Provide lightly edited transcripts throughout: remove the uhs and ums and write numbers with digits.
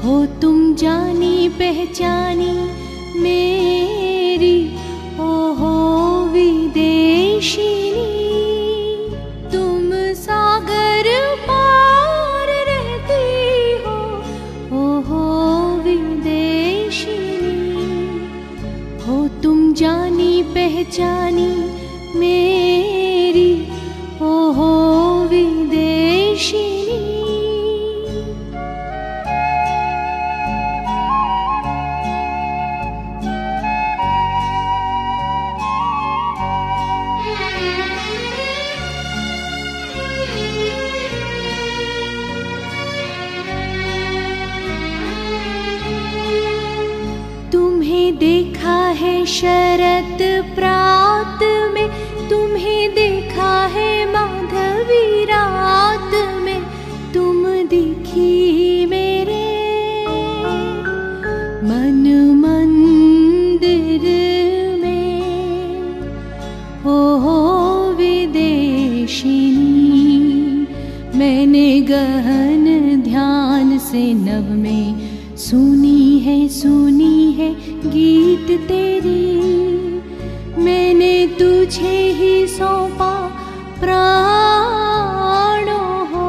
हो तुम जानी पहचानी मेरी, ओ हो विदेशिनी। तुम सागर पार रहती हो, ओ हो विदेशिनी। हो तुम जानी पहचानी मेरी, ओ हो विदेशिनी। तुम्हें देखा है शरत प्रात में, तुम्हें देखा है माधवी रात में। तुम दिखी मेरे मन मंदिर में, ओ हो विदेशिनी। मैंने गहन ध्यान से नभ में सुनी है गीत तेरी। मैंने तुझे ही सौंपा प्राणों हो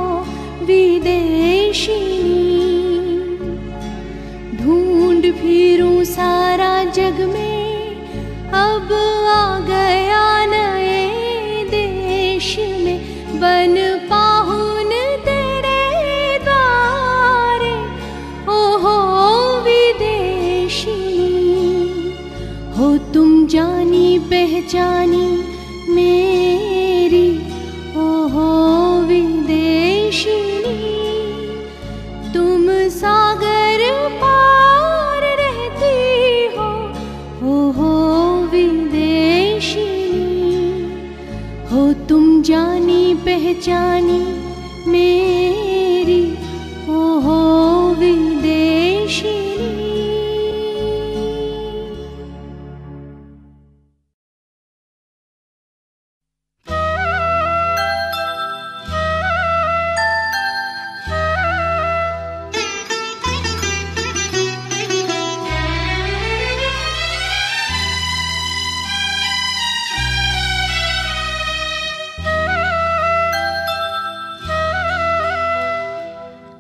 विदेशिनी। ढूंढ फिरूं सारा जग में, अब आ गया नए देश में। बन पाहुन तेरे द्वारे, ओ हो हो तुम जानी पहचानी मेरी, ओ हो विदेशिनी। तुम सागर पार रहती हो, ओ हो विदेशिनी। हो तुम जानी पहचानी मेरी, ओ हो विदेशिनी।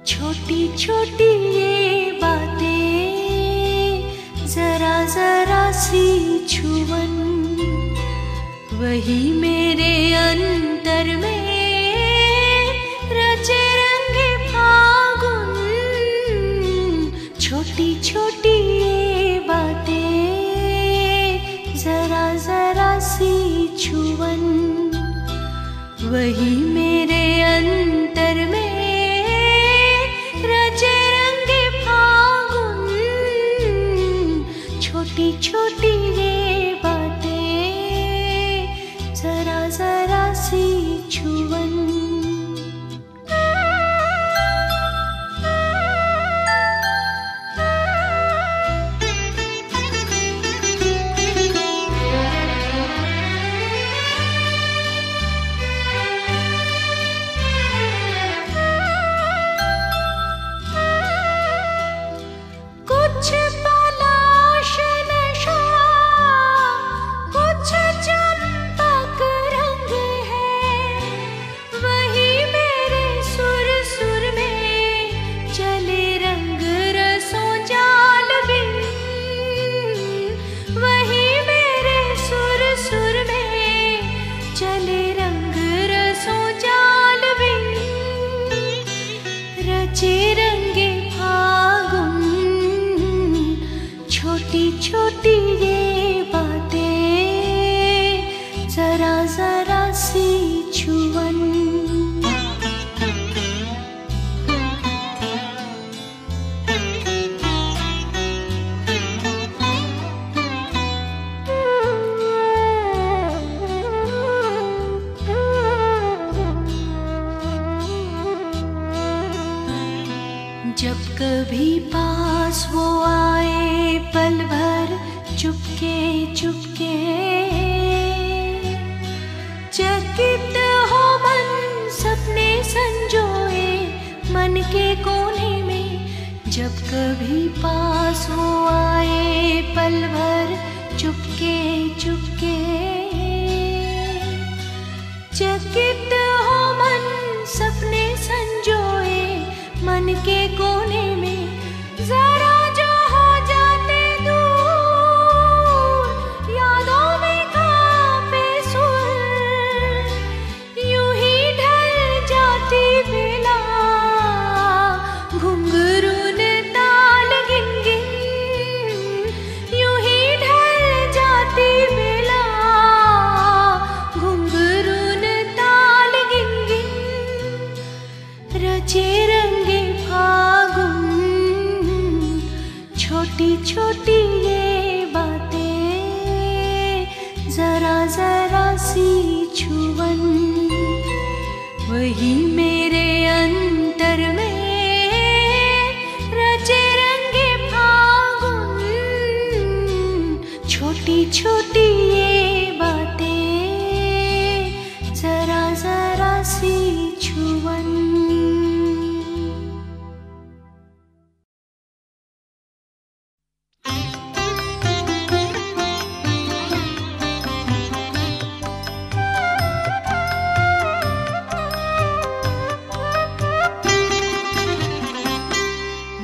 छोटी छोटी ये बातें, जरा जरा सी छुअन, वही मेरे अंतर में रचे रंगे फागुन। छोटी छोटी ये बातें, जरा जरा सी छुअन, वही मेरे अंतर में छोटी छोटी ये बातें, जरा जरा सी छुअन। कुछ रंगे फागुन। छोटी छोटी ये बातें, जरा जरा सी छुअन। जब कभी पास वो आए पल भर चुपके चुपके, चकित हो मन सपने संजोए मन के कोने में जब कभी पास वो आए पल भर चुपके चुपके, चकित हो मन सपने संजोए मन के कोने में, जरा जो हो जाते दूर यादों में कांपे सुर, यूं ही ढल जाती बेला घुंघरून ताल गिन गिन, यूं ही ढल जाती बेला घुंघरून ताल गिन गिन, रचे रंगे फागुन छोटी छोटी ये बातें, जरा जरा सी छुअन वही मेरे अंतर में, रचे रंगे फागुन छोटी छोटी ये बातें, जरा जरा सी छुअन।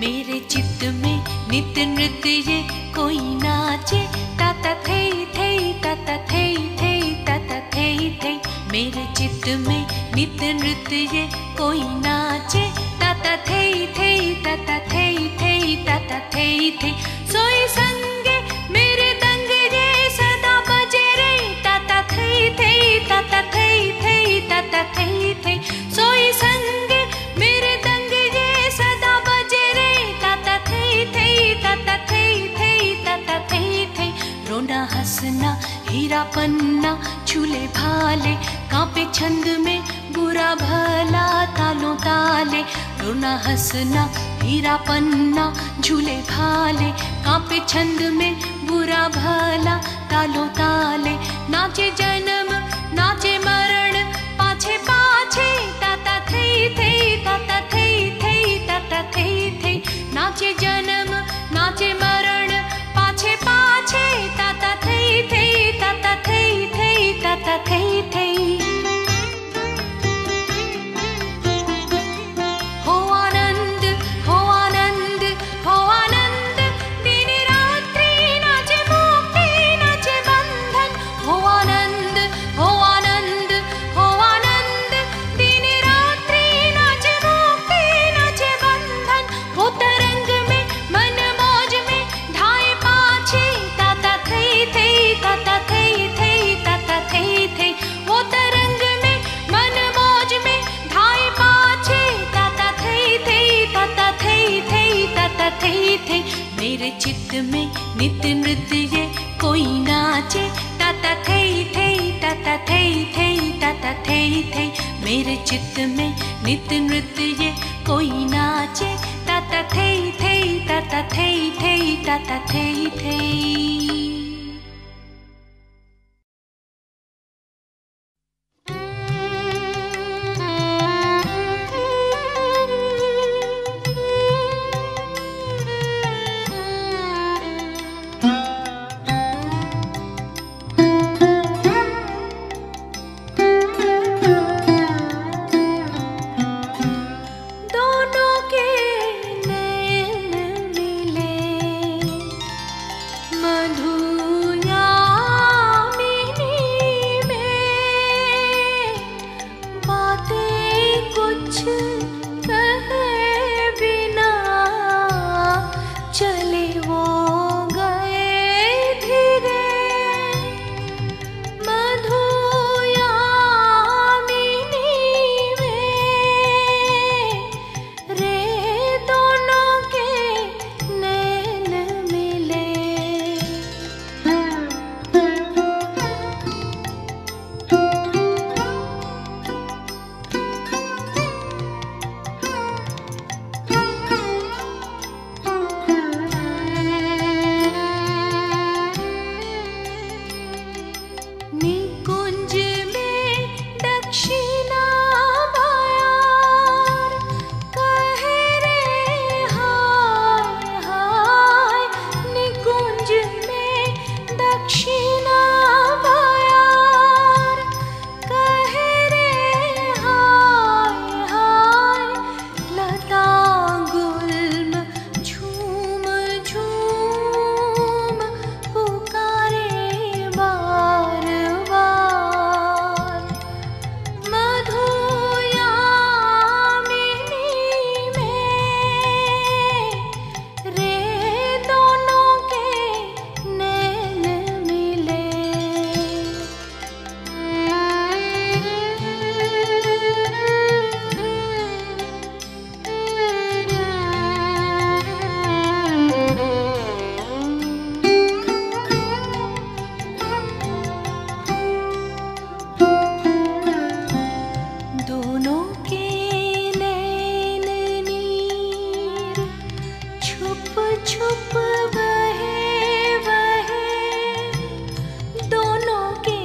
मेरे चित्त में नित्य नृत्य ये कोई नाचे, ताता थे थे ताता थे थे ताता थे थे, मेरे चित्त में नित्य नृत्य ये कोई नाचे, ताता थे थे ताता थे थे ताता थे थे, सोई संगे मेरे दंग ये सदा बजे रे, ताता थे थे ताता थे थे ताता थे थे, सोई संगे मेरे दंग ये सदा बजे रे, ताता थे थे ताता थे थे ताता थे थे, रोना हंसना हीरा पन्ना झूले भाले, कांपे छंद में बुरा भला तालों ताले, रोना हंसना हीरा पन्ना झूले भाले, कांपे छंद में बुरा भला तालों ताले, नाचे जन्म नाचे मरण पाछे पाछे, ताता थे थे ताता थे थे ताता थे थे, नाचे जन्म नाचे मरण पाछे पाछे, ताता थे थे ताता थे थे ताता थे थे, हो आनंद हो आनंद हो आनंद, दिन रात्रि नाचे मुक्ति नाचे बंधन, हो आनंद हो आनंद हो आनंद, दिन रात्रि नाचे मुक्ति नाचे बंधन, हो तरंग में मन मौज में ढाए पाछे, ताता थे थे ताता थे थे ताता थे थे, वो तरंग में मन मौज में ढाए पाछे, ताता थे थे ताता थे थे ताता थे थे, मेरे चित्त में नित्य नृत्य ये कोई नाचे, ताता थे थे ताता थे थे ताता थे थे, मेरे चित्त में नित्य नृत्य ये कोई नाचे, ताता थे थे ताता थे थे ताता थे थे। दोनों के नैन मिले, मन छुप छुप वहे वहे दोनों के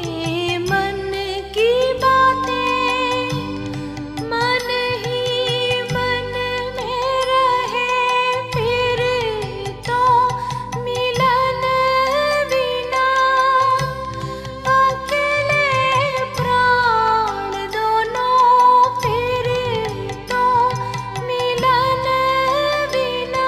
मन की बातें मन ही मन में रहे फिर तो मिलन बिना अकेले प्राण दोनों फिर तो मिलन बिना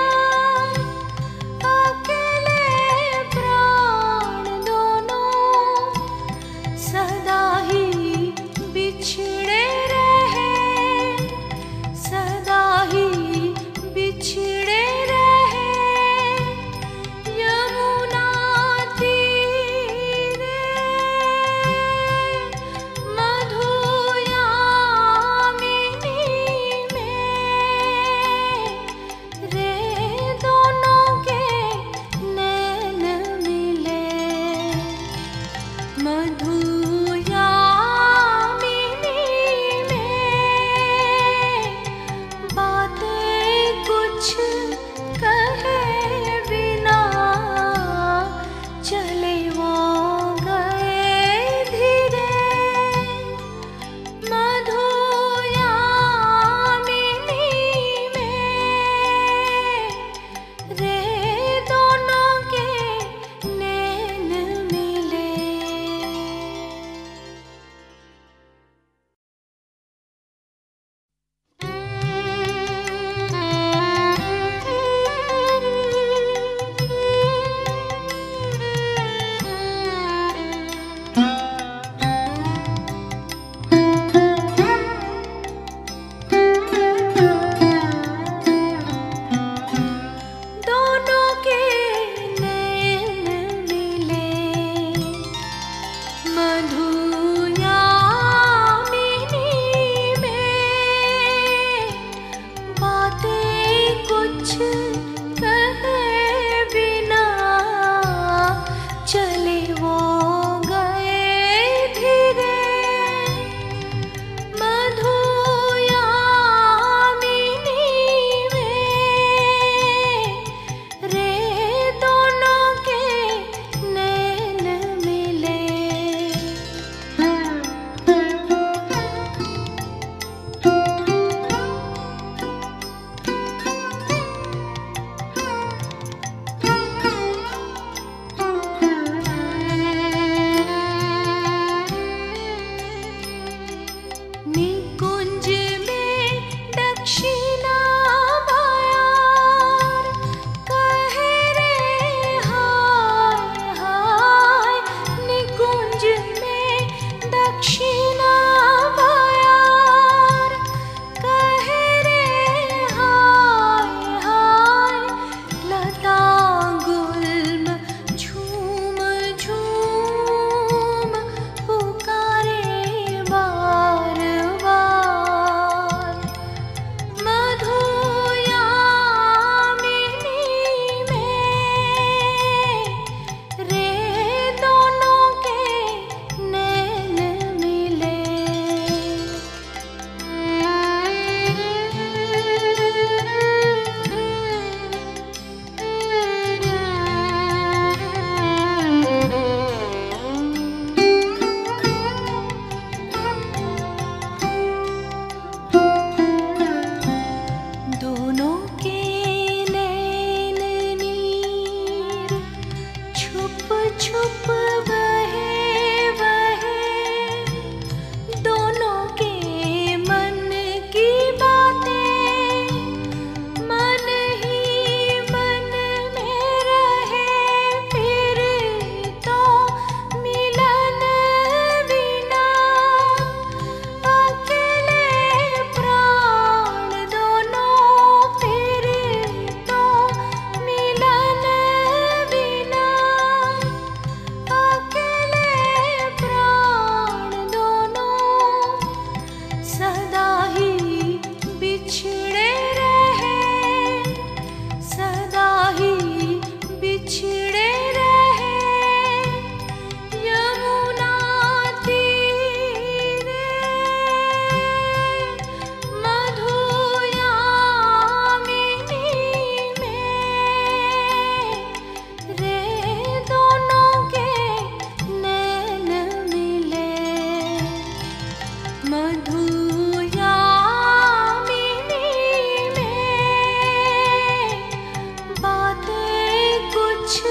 कुछ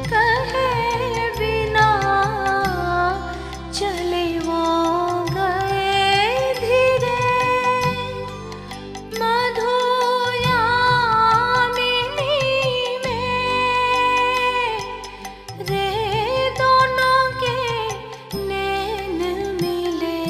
कहे बिना चले वो गए धीरे। मधुयामिनी में रे दोनों के नैन मिले।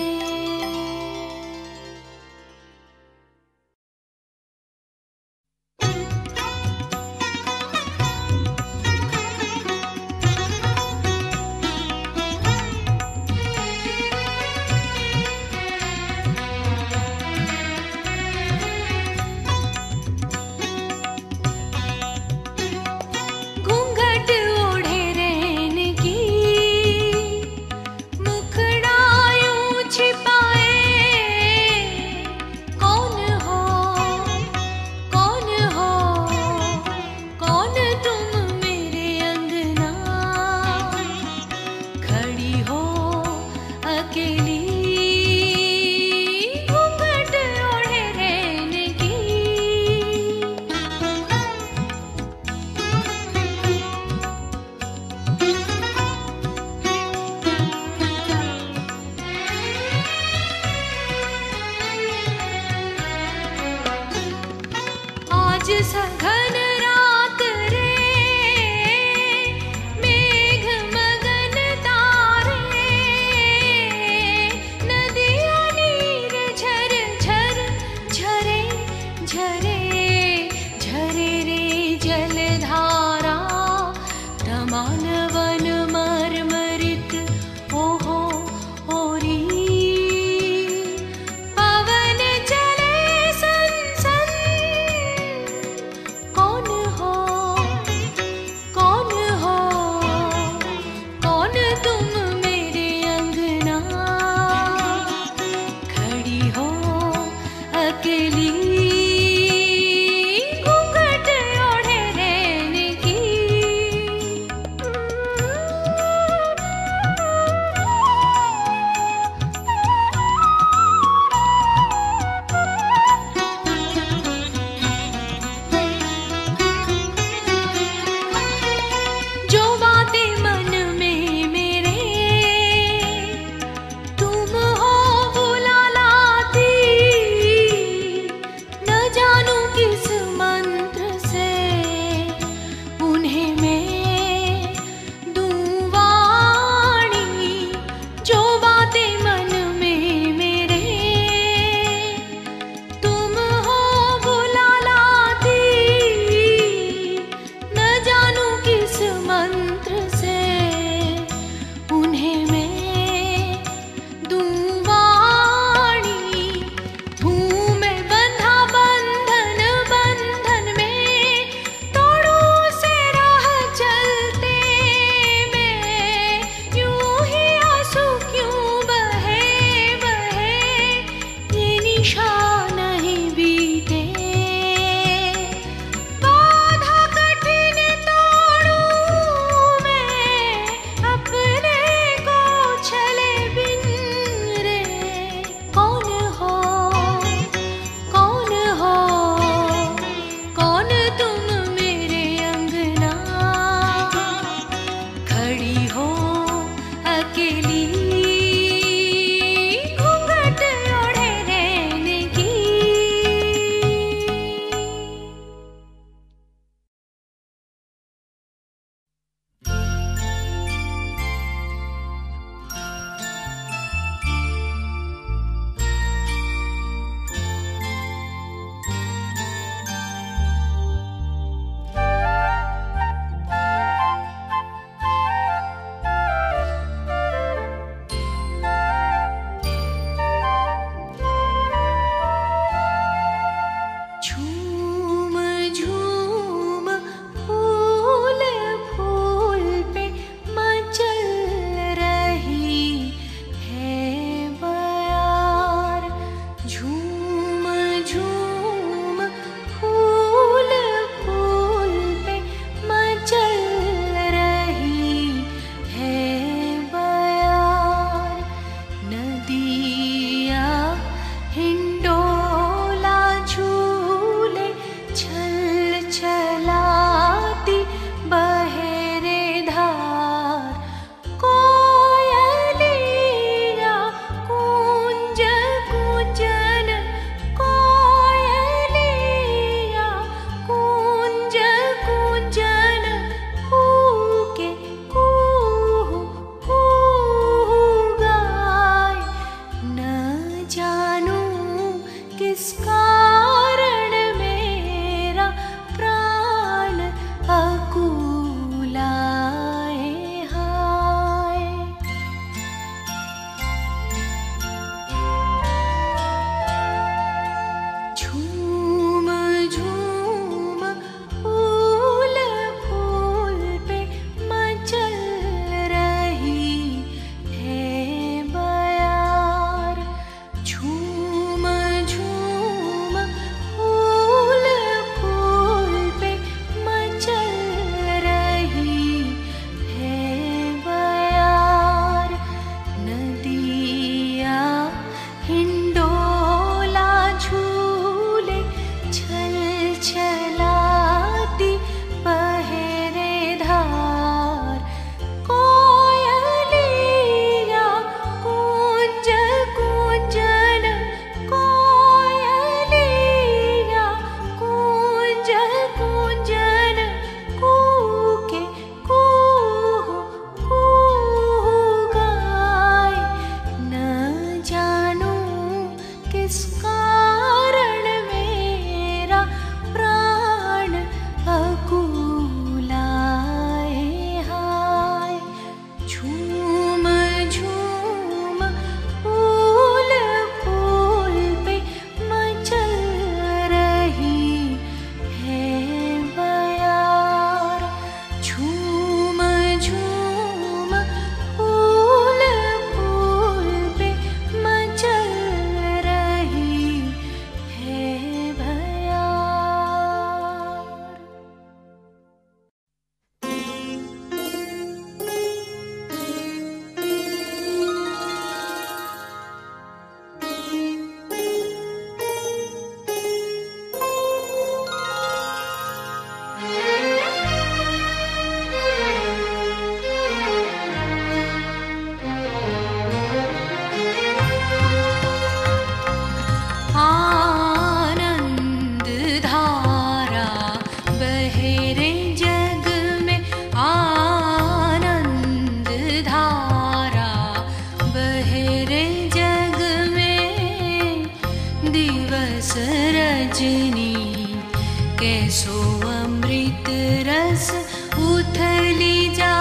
उथली जा